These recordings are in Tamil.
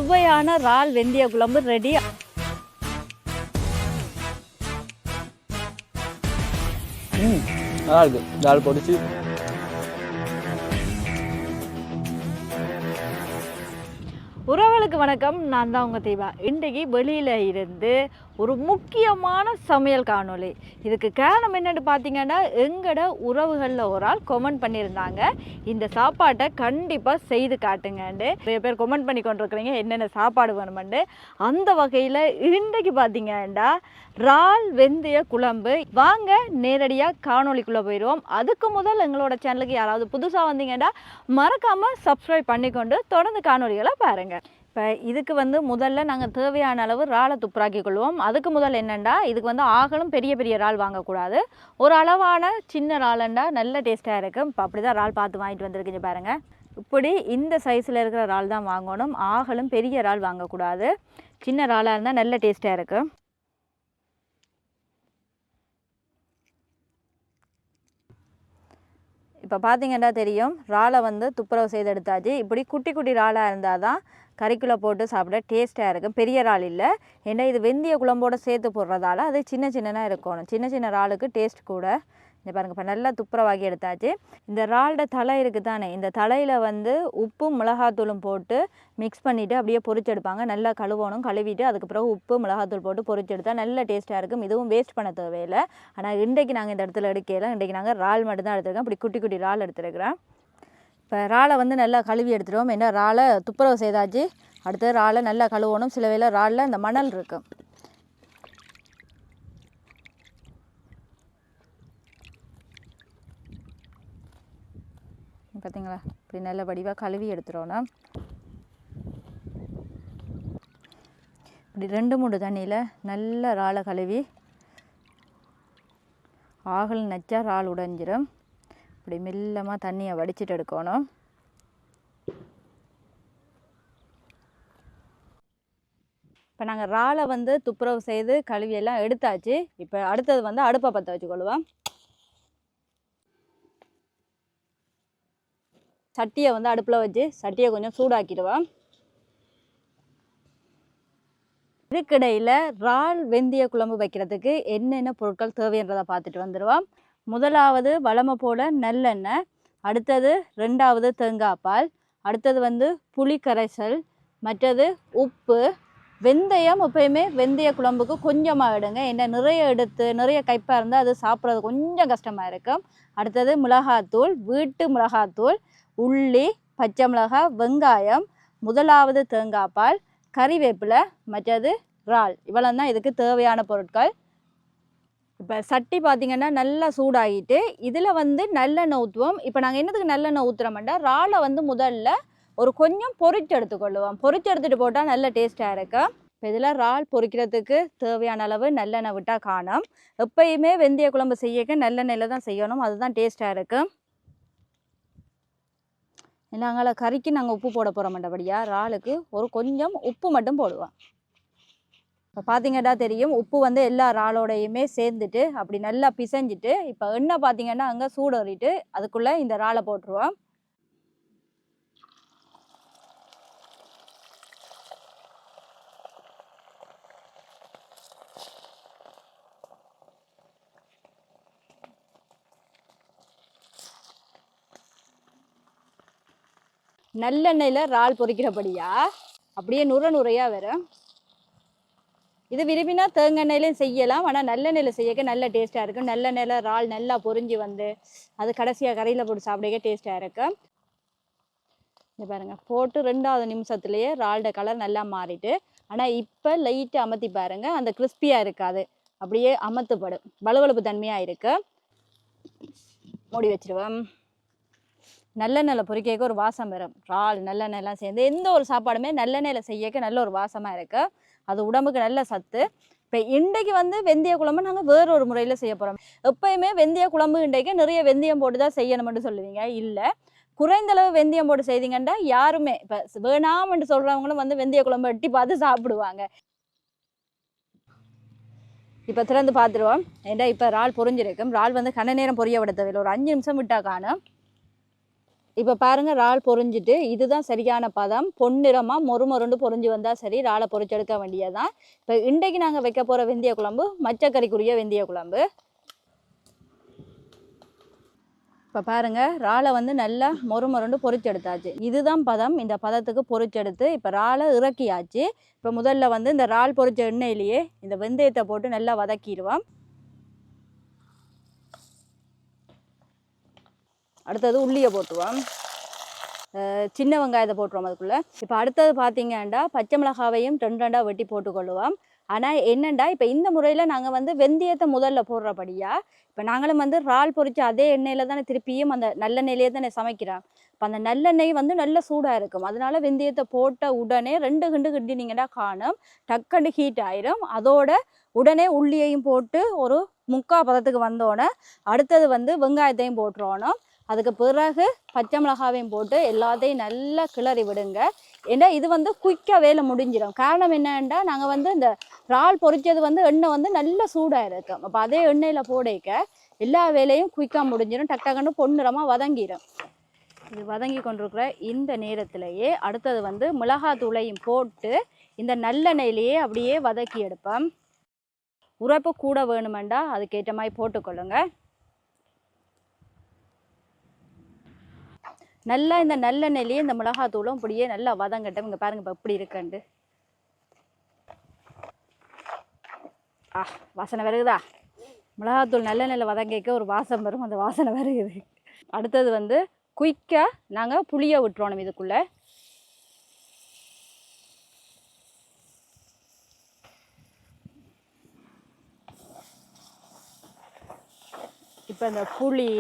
சுவையான இறால் வெந்தய குழம்பு ரெடி. நல்லா இருக்கு. இறால் பொரிச்சு உறவுகளுக்கு வணக்கம். நான் தான் உங்கள் தீபா. இன்றைக்கு வெளியில் இருந்து ஒரு முக்கியமான சமையல் காணொளி. இதுக்கு காரணம் என்னென்னு பார்த்தீங்கன்னா, எங்களோட உறவுகளில் ஒரு ஆள் கொமெண்ட் பண்ணியிருந்தாங்க, இந்த சாப்பாட்டை கண்டிப்பாக செய்து காட்டுங்கண்டு. நிறைய பேர் கொமெண்ட் பண்ணி கொண்டிருக்கிறீங்க என்னென்ன சாப்பாடு வேணுமெண்டு. அந்த வகையில் இன்றைக்கு பார்த்தீங்கன்னா இறால் வெந்தய குழம்பு. வாங்க நேரடியாக காணொளிக்குள்ளே போயிடுவோம். அதுக்கு முதல் எங்களோட சேனலுக்கு யாராவது புதுசாக வந்தீங்கன்னா மறக்காமல் சப்ஸ்கிரைப் பண்ணிக்கொண்டு தொடர்ந்து காணொளிகளை பாருங்கள். இப்போ இதுக்கு முதல்ல நாங்கள் தேவையான அளவு இறாலை துப்புராக்கி கொள்வோம். அதுக்கு முதல் என்னென்னா, இதுக்கு ஆகலும் பெரிய பெரிய இறால் வாங்கக்கூடாது. ஒரு அளவான சின்ன இறாலண்டா நல்ல டேஸ்ட்டாக இருக்கும். இப்போ அப்படி தான் இறால் பார்த்து வாங்கிட்டு வந்துருக்குங்க பாருங்கள். இப்படி இந்த சைஸில் இருக்கிற இறால் தான் வாங்கணும். ஆகலும் பெரிய இறால் வாங்கக்கூடாது. சின்ன இறாலாக இருந்தால் நல்ல டேஸ்ட்டாக இருக்கும். இப்போ பார்த்தீங்கன்னா தெரியும், இறாலை துப்புரவு செய்து எடுத்தாச்சு. இப்படி குட்டி குட்டி இறாலாக இருந்தால் தான் கறிக்குள்ளே போட்டு சாப்பிட டேஸ்ட்டாக இருக்கும். பெரிய இறால் இல்லை, ஏன்னா இது வெந்தய குழம்போடு சேர்த்து போடுறதால அது சின்ன சின்னதாக இருக்கணும். சின்ன சின்ன இறாலுக்கு டேஸ்ட் கூட. இந்த பாருங்கள், இப்போ நல்லா துப்புரவாகி எடுத்தாச்சு. இந்த இறாலோட தலை இருக்குது தானே, இந்த தலையில் உப்பும் மிளகாத்தூளும் போட்டு மிக்ஸ் பண்ணிவிட்டு அப்படியே பொரிச்செடுப்பாங்க. நல்லா கழுவணும். கழுவிட்டு அதுக்கு பிறகு உப்பு மிளகாத்தூள் போட்டு பொரிச்செடுத்தால் நல்ல டேஸ்ட்டாக இருக்கும். இதுவும் வேஸ்ட் பண்ண தேவையில்லை. ஆனால் இன்றைக்கு நாங்கள் இந்த இடத்துல எடுக்கல. இன்றைக்கு நாங்கள் இறால் மட்டும் தான் எடுத்துருக்கோம். அப்படி குட்டி குட்டி இறால் எடுத்துருக்கிறேன். இப்போ இறாலை நல்லா கழுவி எடுத்துருவோம். ஏன்னா இறாலை துப்புரவு செய்தாச்சு. அடுத்து இறாலை நல்லா கழுவணும். சில வேளை இறாலில் இந்த மணல் இருக்கும். பார்த்தீங்களா, இப்படி நல்ல வடிவாக கழுவி எடுத்துடணும். இப்படி 2-3 தண்ணியில் நல்ல இறாலை கழுவி, ஆகல் நச்சா இறால் உடைஞ்சிரும். இப்படி மெல்லமாக தண்ணியை வடிச்சிட்டு எடுக்கணும். இப்போ நாங்கள் இறாலை துப்புரவு செய்து கழுவியெல்லாம் எடுத்தாச்சு. இப்போ அடுத்தது அடுப்பை பற்ற வச்சுக்கொள்ளுவோம். சட்டியை அடுப்பில் வச்சு சட்டியை கொஞ்சம் சூடாக்கிடுவோம். இதுக்கிடையில் இறால் வெந்தய குழம்பு வைக்கிறதுக்கு என்னென்ன பொருட்கள் தேவைன்றதை பார்த்துட்டு வந்துடுவோம். முதலாவது வழமை போல் நல்லெண்ணெய், அடுத்தது 2வது தேங்காய் பால், அடுத்தது புளி கரைசல், மற்றது உப்பு. வெந்தயம் எப்பயுமே வெந்தய குழம்புக்கு கொஞ்சமாக எடுங்க, ஏன்னா நிறைய எடுத்து நிறைய கைப்பாக இருந்தால் அது சாப்பிட்றது கொஞ்சம் கஷ்டமாக இருக்கும். அடுத்தது மிளகாத்தூள், வீட்டு மிளகாத்தூள், உள்ளி, பச்சை மிளகாய், வெங்காயம், முதலாவது தேங்காய் பால், கறிவேப்பிலை, மற்றது இறால். இவ்வளோ தான் இதுக்கு தேவையான பொருட்கள். இப்போ சட்டி பார்த்திங்கன்னா நல்லா சூடாகிட்டு இதில் நல்லெண்ணெய் ஊற்றுவோம். இப்போ நாங்கள் என்னத்துக்கு நல்லெண்ணெய் ஊற்றுறோம்னா, இறாலை முதல்ல ஒரு கொஞ்சம் பொரிச்சு எடுத்துக்கொள்ளுவோம். பொரிச்சு எடுத்துகிட்டு போட்டால் நல்ல டேஸ்ட்டாக இருக்கும். இப்போ இதில் இறால் பொரிக்கிறதுக்கு தேவையான அளவு நல்லெண்ணெய் விட்டால் காணும். எப்பயுமே வெந்தய குழம்பு செய்யக்க நல்லெண்ணெயில் தான் செய்யணும், அதுதான் டேஸ்ட்டாக இருக்கும். நாங்கள் கறிக்கு நாங்கள் உப்பு போட போகிற மாட்டபடியாக இறாலுக்கு ஒரு கொஞ்சம் உப்பு மட்டும் போடுவோம். இப்போ பார்த்தீங்கன்னா தெரியும், உப்பு எல்லா இறாலோடையுமே சேர்ந்துட்டு அப்படி நல்லா பிசைஞ்சிட்டு, இப்போ எண்ணெய் பார்த்தீங்கன்னா அங்கே சூடேறிட்டு அதுக்குள்ளே இந்த இறாலை போட்டுருவோம். நல்லெண்ணெயில் இறால் பொரிக்கிறபடியா அப்படியே நுரையாக வரும். இது விரும்பினா தேங்காய்லையும் செய்யலாம், ஆனால் நல்லெண்ணெயில் செய்யக்க நல்ல டேஸ்ட்டாக இருக்கும். நல்லெண்ணெயில் இறால் நல்லா பொரிஞ்சு அது கடைசியாக கறியில் போட்டு சாப்பிடக்க டேஸ்ட்டாக இருக்கும். இது பாருங்கள், போட்டு 2வது நிமிஷத்துலேயே இறாலோட கலர் நல்லா மாறிட்டு, ஆனால் இப்போ லைட்டாக அமர்த்தி பாருங்கள், அந்த கிறிஸ்பியாக இருக்காது, அப்படியே அமர்த்துப்படும், வலுவழுப்பு தன்மையாக இருக்கு. மூடி வச்சிருவோம். நல்லெண்ணெயில் பொரிக்க ஒரு வாசம் வரும். இறால் நல்லெண்ணெய்லாம் சேர்ந்து எந்த ஒரு சாப்பாடுமே நல்லெண்ணெயில் செய்யக்க நல்ல ஒரு வாசமாக இருக்குது. அது உடம்புக்கு நல்ல சத்து. இப்போ இன்றைக்கு வெந்தய குழம்பு நாங்கள் வேறொரு முறையில் செய்ய போகிறோம். எப்பயுமே வெந்தய குழம்பு இன்றைக்கு நிறைய வெந்தயம் போட்டு தான் செய்யணும்னு சொல்லுவீங்க. இல்லை, குறைந்தளவு வெந்தயம் போட்டு செய்தீங்கன்னா யாருமே இப்போ வேணாம்னு சொல்கிறவங்களும் வெந்தய குழம்பு எட்டி பார்த்து சாப்பிடுவாங்க. இப்போ திறந்து பார்த்துருவோம். ஏன்னா இப்போ இறால் பொரிஞ்சிருக்கும். இறால் கன நேரம் பொரிய விட தேவையில்லை, ஒரு 5 நிமிஷம் விட்டால் காணும். இப்போ பாருங்க இறால் பொரிஞ்சிட்டு இதுதான் சரியான பதம். பொன்னிறமாக மொறுமொருண்டு பொரிஞ்சு வந்தால் சரி, இறாலை பொரிச்செடுக்க வேண்டியதான். இப்போ இன்றைக்கு நாங்கள் வைக்க போகிற வெந்தய குழம்பு மச்சக்கறிக்குரிய வெந்தய குழம்பு. இப்போ பாருங்கள் இறாலை வந்து நல்லா மொறுமொருண்டு பொரிச்செடுத்தாச்சு. இதுதான் பதம். இந்த பதத்துக்கு பொரிச்செடுத்து இப்போ இறாலை இறக்கியாச்சு. இப்போ முதல்ல வந்து இந்த இறால் பொரிச்ச எண்ணெயிலேயே இந்த வெந்தயத்தை போட்டு நல்லா வதக்கிடுவோம். அடுத்தது உள்ளியை போட்டுருவோம். சின்ன வெங்காயத்தை போட்டுருவோம் அதுக்குள்ளே. இப்போ அடுத்தது பார்த்தீங்கன்னா பச்சை மிளகாவையும் ரெண்டாக வெட்டி போட்டுக்கொள்ளுவோம். ஆனால் என்னென்னா இப்போ இந்த முறையில் நாங்கள் வந்து வெந்தயத்தை முதல்ல போடுறபடியாக இப்போ நாங்களும் வந்து இறால் பொரிச்ச அதே எண்ணெயில் தானே திருப்பியும் அந்த நல்லெண்ணெயிலே தானே சமைக்கிறோம். இப்போ அந்த நல்லெண்ணெய் வந்து நல்ல சூடாக இருக்கும். அதனால வெந்தயத்தை போட்ட உடனே 2 கிண்டு கிண்டினீங்கன்னா காணும் டக்குன்னு ஹீட் ஆயிரும். அதோட உடனே உள்ளியையும் போட்டு ஒரு 3/4 பதத்துக்கு வந்தோடனே அடுத்தது வந்து வெங்காயத்தையும் போட்டுருவோம். அதுக்கு பிறகு பச்சை மிளகாவையும் போட்டு எல்லாத்தையும் நல்லா கிளறி விடுங்க. ஏன்னா இது வந்து குயிக்காக வேலை முடிஞ்சிடும். காரணம் என்னன்னா நாங்கள் வந்து இந்த இறால் பொரிச்சது வந்து எண்ணெய் வந்து நல்ல சூடாக இருக்கும். அப்போ அதே எண்ணெயில் போடைக்க எல்லா வேலையும் குயிக்காக முடிஞ்சிடும். டக்குன்னு பொன்னிறமாக வதங்கிடும். இது வதங்கி கொண்டிருக்கிற இந்த நேரத்திலேயே அடுத்தது வந்து மிளகாத்தூளையும் போட்டு இந்த நல்லெண்ணெயிலேயே அப்படியே வதக்கி எடுப்போம். உரைப்பு கூட வேணுமெண்டா அதுக்கேற்ற மாதிரி போட்டுக்கொள்ளுங்க. நல்லா இந்த நல்லெண்ணெயிலேயே இந்த மிளகாத்தூளும் இப்படியே நல்லா வதங்கட்டும். இங்கே பாருங்கள் இப்போ எப்படி இருக்குண்டு. வாசனை வருகுதா? மிளகாத்தூள் நல்லெண்ணெயில் வதங்கிக்க ஒரு வாசம் வரும். அந்த வாசனை வருகுது. அடுத்தது வந்து குயிக்காக நாங்கள் புளியை விட்டுறோணும் இதுக்குள்ளே. இப்போ இந்த புளி,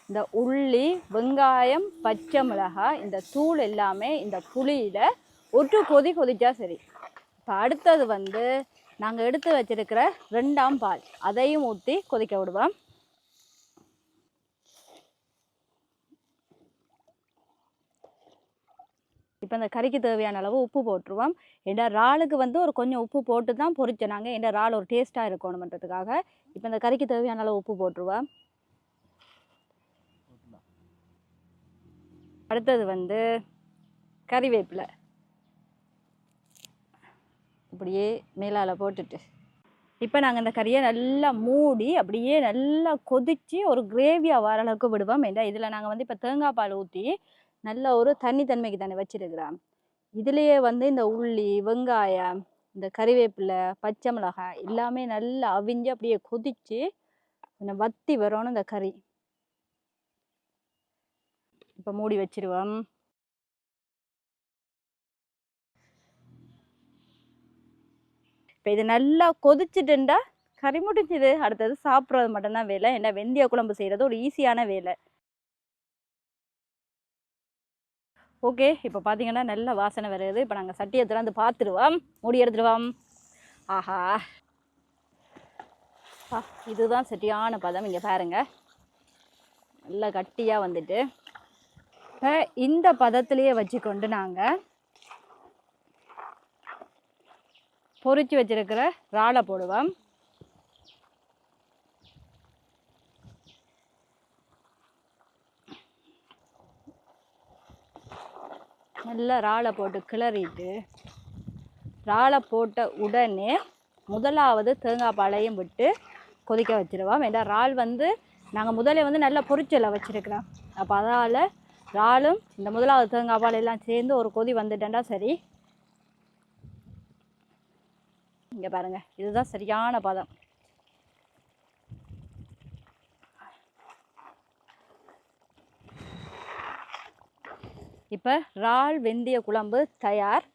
இந்த உள்ளி, வெங்காயம், பச்சை மிளகாய், இந்த தூள் எல்லாமே இந்த புளியில் ஒரு கொதிச்சா சரி. இப்போ அடுத்தது வந்து நாங்கள் எடுத்து வச்சிருக்கிற 2ஆம் பால் அதையும் ஊற்றி கொதிக்க விடுவோம். இப்போ இந்த கறிக்கு தேவையான அளவு உப்பு போட்டுருவோம். ஏன்னா இறாலுக்கு வந்து ஒரு கொஞ்சம் உப்பு போட்டு தான் பொரிச்சோம் நாங்கள். ஏன்னா இறால் ஒரு டேஸ்ட்டாக இருக்கணுன்றதுக்காக. இப்போ இந்த கறிக்கு தேவையான அளவு உப்பு போட்டுருவோம். அடுத்தது வந்து கறிவேப்பிலை அப்படியே மேலால் போட்டுட்டு இப்போ நாங்கள் இந்த கறியை நல்லா மூடி அப்படியே நல்லா கொதித்து ஒரு கிரேவியாக வர அளவுக்கு விடுவோம். ஏன்னா இதில் நாங்கள் வந்து இப்போ தேங்காய் பால் ஊற்றி நல்ல ஒரு தண்ணித்தன்மைக்கு தானே வச்சுருக்கிறோம். இதுலேயே வந்து இந்த உள்ளி, வெங்காயம், இந்த கறிவேப்பிலை, பச்சை மிளகாய் எல்லாமே நல்லா அவிஞ்சு அப்படியே கொதித்து கொஞ்சம் வத்தி வரணும் இந்த கறி. இப்போ மூடி வச்சிருவோம். இப்போ இது நல்லா கொதிச்சுட்டுண்டா கறி முடிஞ்சுது. அடுத்தது சாப்பிட்றது மட்டும்தான் வேலை. ஏன்னா வெந்தய குழம்பு செய்கிறது ஒரு ஈஸியான வேலை. ஓகே, இப்போ பார்த்தீங்கன்னா நல்ல வாசனை வருது. இப்போ நாங்கள் சட்டி எடுத்துட்டு பார்த்துருவோம். மூடி எடுத்துருவோம். ஆஹா, இதுதான் சரியான பதம். இங்கே பாருங்க நல்லா கட்டியாக வந்துட்டு இப்போ இந்த பதத்திலேயே வச்சுக்கொண்டு நாங்கள் பொரிச்சு வச்சிருக்கிற இறாலை போடுவோம். நல்லா இறாலை போட்டு கிளறிட்டு இறாலை போட்ட உடனே முதலாவது தேங்காய் பாலையும் விட்டு கொதிக்க வச்சிருவோம். ஏன்னா இறால் வந்து நாங்கள் முதலே வந்து நல்லா பொரிச்சலை வச்சுருக்கிறோம். அப்போ அதால் இறாலும் இந்த முதலாவது தேங்காய் பால் எல்லாம் சேர்ந்து ஒரு கொதி வந்துட்டேன்டா சரி. இங்கே பாருங்கள், இதுதான் சரியான பதம். இப்போ இறால் வெந்தய குழம்பு தயார்.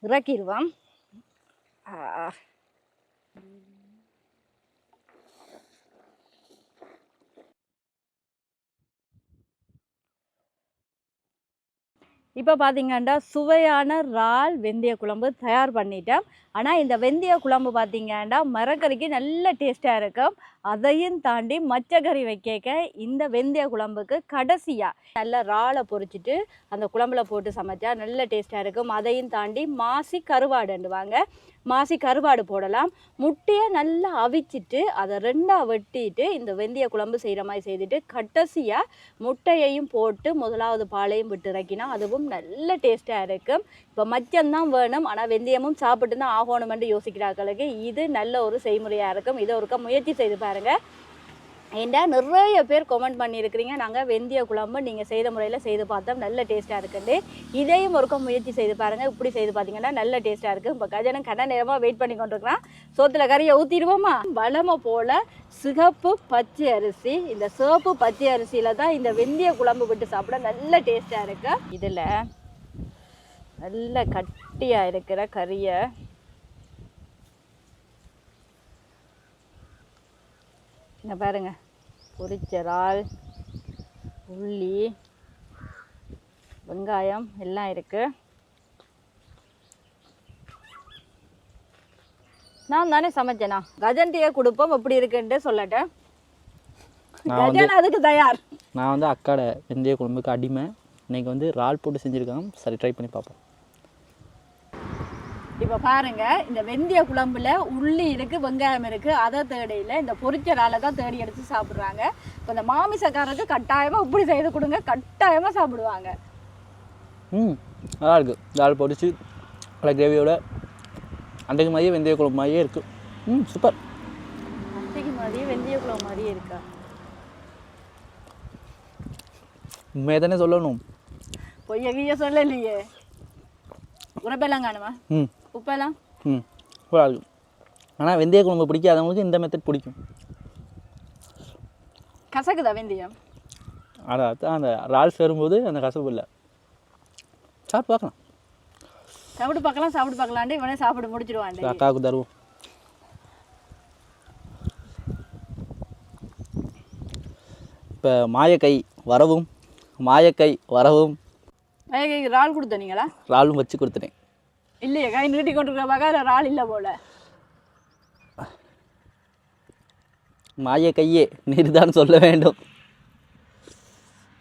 இறக்கிடுவோம். இப்போ பார்த்தீங்கன்னா சுவையான இறால் வெந்தய குழம்பு தயார் பண்ணிட்டேன். ஆனால் இந்த வெந்தய குழம்பு பார்த்தீங்கன்னா மரக்கறிக்கு நல்ல டேஸ்ட்டாக இருக்கும். அதையும் தாண்டி மச்சக்கறி வைக்க இந்த வெந்தய குழம்புக்கு கடைசியாக நல்ல இறாலை பொரிச்சிட்டு அந்த குழம்புல போட்டு சமைச்சா நல்ல டேஸ்ட்டாக இருக்கும். அதையும் தாண்டி மாசி கருவாடுண்டுவாங்க, மாசி கருவாடு போடலாம். முட்டையை நல்லா அவிச்சிட்டு அதை ரெண்டாக வெட்டிட்டு இந்த வெந்தய குழம்பு செய்கிற மாதிரி செய்துட்டு கடைசியாக முட்டையையும் போட்டு முதலாவது பாலையும் விட்டு இறக்கினா அதுவும் நல்ல டேஸ்ட்டாக இருக்கும். இப்போ மச்சம்தான் வேணும், ஆனால் வெந்தயமும் சாப்பிட்டு தான் ஆகணுமென்று யோசிக்கிறார்களுக்கு இது நல்ல ஒரு செய்முறையாக இருக்கும். இதை ஒருக்க முயற்சி செய்து பாருங்கள். ஏண்டா நிறைய பேர் கமெண்ட் பண்ணியிருக்கிறீங்க, நாங்கள் வெந்தய குழம்பு நீங்கள் செய்த முறையில் செய்து பார்த்தோம் நல்ல டேஸ்ட்டாக இருக்குது. இதையும் ஒருக்க முயற்சி செய்து பாருங்கள். இப்படி செய்து பார்த்தீங்கன்னா நல்ல டேஸ்ட்டாக இருக்குது. இப்போ கஜனம் கண்ண நேரமாக வெயிட் பண்ணி கொண்டிருக்கிறான். சோத்தில் கறியை ஊற்றிடுவோமா? வளமை போல் சிகப்பு பச்சை அரிசி, இந்த சிவப்பு பச்சை அரிசியில் தான் இந்த வெந்தய குழம்பு விட்டு சாப்பிட நல்ல டேஸ்ட்டாக இருக்குது. இதில் நல்ல கட்டியாக இருக்கிற கறியை இங்கே பாருங்க, பொரிச்ச இறால், உள்ளி, வெங்காயம் எல்லாம் இருக்குது. நான் தானே சமைச்சேனா, கஜன்டியை கொடுப்போம் எப்படி இருக்குன்ட்டு சொல்லட்டேன். கஜன் அதுக்கு தயார். நான் வந்து அக்காட வெந்தய குழம்புக்கு அடிமை. இன்னைக்கு வந்து இறால் போட்டு செஞ்சுருக்காங்க. சரி, ட்ரை பண்ணி பார்ப்போம். இப்போ பாருங்க, இந்த வெந்தய குழம்புல உள்ளி இருக்குது, வெங்காயம் இருக்குது. அதை தேடையில் இந்த பொரிச்ச இறாலை தான் தேடி எடுத்து சாப்பிட்றாங்க. இப்போ இந்த மாமிசக்காரருக்கு கட்டாயமாக இப்படி செய்து கொடுங்க, கட்டாயமாக சாப்பிடுவாங்க. நல்லா இருக்குது. இறால் பொரிச்சு நல்லா கிரேவியோட அன்றைக்கு மாதிரியே வெந்தய குழம்பு மாதிரியே இருக்குது. சூப்பர். அன்றைக்கு மாதிரியே வெந்தய குழம்பு மாதிரியே இருக்கா? உண்மையை தானே சொல்லணும், பொய்ய சொல்லலையே. உரப்பெல்லாம் காணுமா? உப்பெல்லாம் சூப்பராக இருக்கும். ஆனால் வெந்தய குழம்பு பிடிக்காதவங்களுக்கு இந்த மெத்தட் பிடிக்கும். கசக்குதா வெந்தயம்? அதான் அந்த இறால் சேரும்போது அந்த கசப்பு இல்லை. சாப்பிட்டு பார்க்கலாம். சாப்பிட்டு பார்க்கலான்ட்டு இவனே சாப்பிட்டு முடிச்சிடுவான். அக்காவுக்கு தருவோம். இப்போ மாயக்கை வரவும் இறால் கொடுத்தீங்களா? இறாலும் வச்சு கொடுத்துட்டேன். இல்லையே, கை நீட்டி கொண்டிருக்கிறப்பாக்கா இறால் இல்லை போல. மாயக்கையே நீர்தான் சொல்ல வேண்டும்.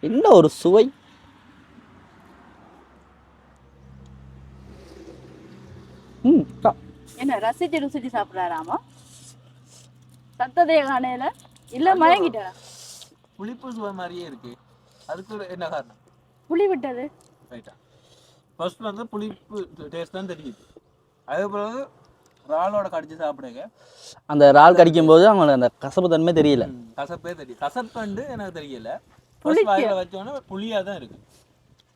என்ன ஒரு சுவை! என்ன ருசிச்சு சாப்பிட்றாராமா? சத்ததே காணையில இல்லை மயங்கிட்ட புளிப்பு சுவை மாதிரியே இருக்கு. அதுக்கு என்ன காரணம்? புளி விட்டது. ரைட்டா, ஃபர்ஸ்ட் வந்து புளிப்பு டேஸ்ட் தான் தெரியுது. அதே பிறகு இறாலோட கடிச்சு சாப்பிடுங்க, அந்த இறால் கடிக்கும் போது அவங்களுக்கு அந்த கசப்பு தன்மை தெரியல. கசப்பே தெரியும். கசப்புண்டு எனக்கு தெரியல. ஃபர்ஸ்ட் வாயில வச்சோன்னே புளியாக தான் இருக்கு.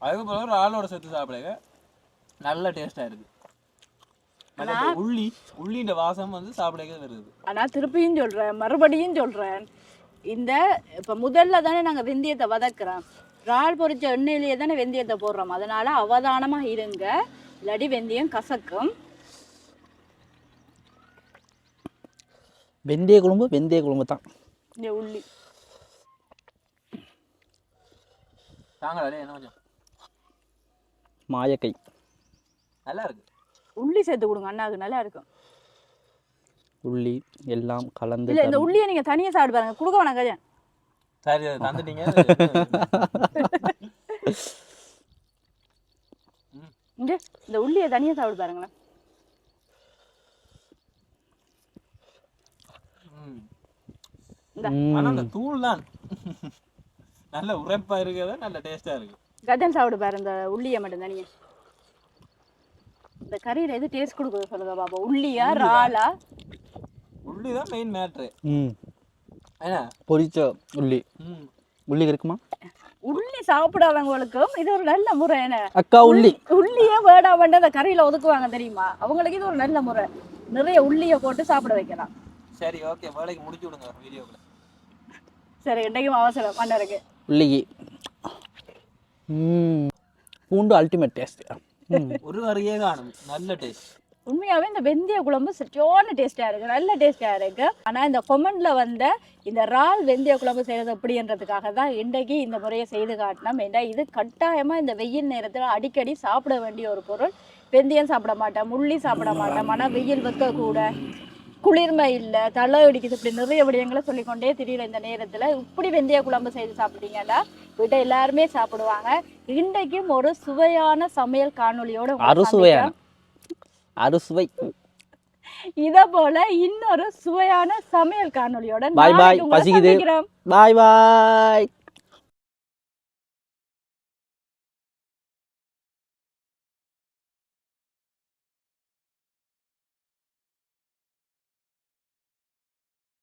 அதுக்கு பிறகு இறாலோட சேர்த்து சாப்பிடுங்க, நல்ல டேஸ்டாக இருக்கு. உள்ளின்ற வாசம் வந்து சாப்பிடவே வருது. ஆனால் திருப்பியும் சொல்கிறேன், மறுபடியும் சொல்கிறேன், இந்த இப்போ முதல்ல தானே நாங்கள் வெந்தயத்தை வதக்குறோம். இறால் பொரிச்ச எண்ணெயிலேயே தானே வெந்தயத்தை போடுறோம். அதனால அவதானமாக இருங்க, இல்லாட்டி வெந்தயம் கசக்கும். வெந்தய குழம்பு தான். இந்த உள்ளி தாங்களே என்ன கொஞ்சம் மாயக்கை நல்லா இருக்கு. உள்ளி சேர்த்து கொடுங்க, அண்ணாவுக்கு நல்லா இருக்கும். உள்ளி எல்லாம் கலந்து. இல்லை, இந்த உள்ளியை நீங்கள் தனியாக சாப்பிட்டு பாருங்க, கொடுக்க வேணாம் கஜன். சரி, தந்துட்டீங்க. இந்த உள்ளியை தனியாக சாப்பிட்டு பாருங்களேன். ஆனால் அந்த தூள் தான் நல்ல உரைப்பா இருக்கிறத நல்ல டேஸ்டா இருக்கு. கஜன் சாப்பிட்டு பாரு இந்த உள்ளியை மட்டும் தனியா. இந்த கறியில எது டேஸ்ட் கொடுக்குது சொல்லுங்க பாப்பா? உள்ளியா இறாலா? உள்ளி தான் மெயின் மேட்ரு. என்ன பொரிச்ச உள்ளி இருக்குமா? உள்ளி சாப்பிடாதவங்களுக்கும் இது ஒரு நல்ல முறை. என்ன அக்கா, உள்ளியே வேடா வேண்ட அந்த கறியில ஒதுக்குவாங்க தெரியுமா? அவங்களுக்கு இது ஒரு நல்ல முறை. நிறைய உள்ளியை போட்டு சாப்பிட வைக்கலாம். சரி, ஓகே, வேலைக்கு முடிச்சு விடுங்க வீடியோக்குள்ள. சரி, இன்றைக்கும் அவசரம் மன்னருக்கு. உள்ளிக்கு பூண்டு அல்டிமேட் டேஸ்ட். ஒரு வரையே காணும், நல்ல டேஸ்ட். உண்மையாகவே இந்த வெந்தய குழம்பு சரியான டேஸ்ட்டாக இருக்குது, நல்ல டேஸ்ட்டாக இருக்குது. ஆனால் இந்த கொமெண்டில் வந்த இந்த இறால் வெந்தய குழம்பு செய்கிறது எப்படின்றதுக்காக தான் இன்றைக்கு இந்த முறையை செய்து காட்டினோம். ஏன்னா இது கட்டாயமாக இந்த வெயில் நேரத்தில் அடிக்கடி சாப்பிட வேண்டிய ஒரு பொருள். வெந்தயம் சாப்பிட மாட்டேன், முள்ளி சாப்பிட மாட்டேன், ஆனால் வெயில் வைக்கக்கூட குளிர்மை இல்லை, தலை அடிக்குது, இப்படி நிறைய விடயங்களை சொல்லிக்கொண்டே தெரியல. இந்த நேரத்தில் இப்படி வெந்தய குழம்பு செய்து சாப்பிட்டீங்கன்னா வீட்டை எல்லாருமே சாப்பிடுவாங்க. இன்றைக்கும் ஒரு சுவையான சமையல் காணொலியோட அறுசுவை இதை போல இன்னொரு சுவையான சமையல் காணொலியோட பாய் பாய். பசிக்குது. பாய் பாய்.